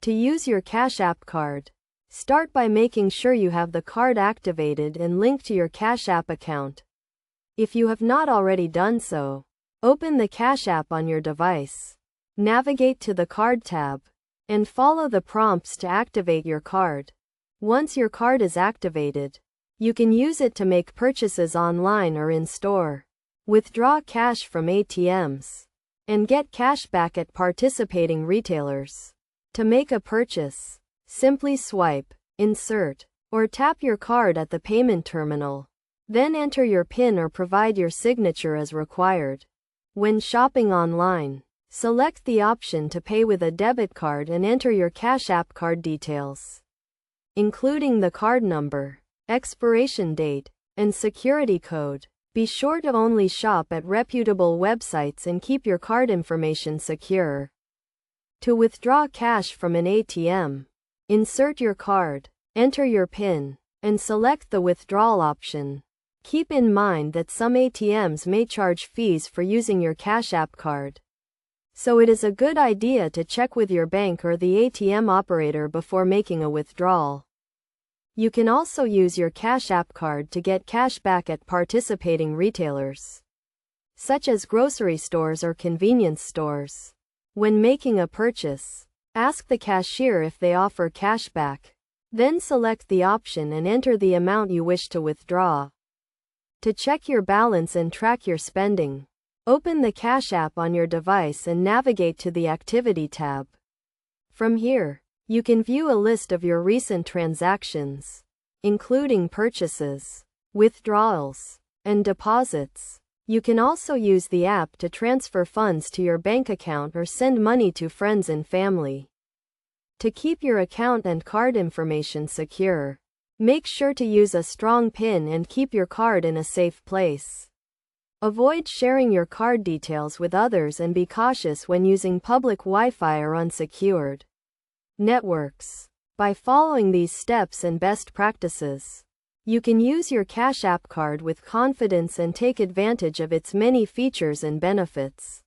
To use your Cash App card, start by making sure you have the card activated and linked to your Cash App account. If you have not already done so, open the Cash App on your device. Navigate to the Card tab and follow the prompts to activate your card. Once your card is activated, you can use it to make purchases online or in store, withdraw cash from ATMs, and get cash back at participating retailers. To make a purchase, simply swipe, insert, or tap your card at the payment terminal. Then enter your PIN or provide your signature as required. When shopping online, select the option to pay with a debit card and enter your Cash App card details, including the card number, expiration date, and security code. Be sure to only shop at reputable websites and keep your card information secure. To withdraw cash from an ATM, insert your card, enter your PIN, and select the withdrawal option. Keep in mind that some ATMs may charge fees for using your Cash App card, so it is a good idea to check with your bank or the ATM operator before making a withdrawal. You can also use your Cash App card to get cash back at participating retailers, such as grocery stores or convenience stores. When making a purchase, ask the cashier if they offer cash back. Then select the option and enter the amount you wish to withdraw. To check your balance and track your spending, open the Cash App on your device and navigate to the Activity tab. From here, you can view a list of your recent transactions, including purchases, withdrawals, and deposits. You can also use the app to transfer funds to your bank account or send money to friends and family. To keep your account and card information secure, make sure to use a strong PIN and keep your card in a safe place. Avoid sharing your card details with others and be cautious when using public Wi-Fi or unsecured networks. By following these steps and best practices, you can use your Cash App card with confidence and take advantage of its many features and benefits.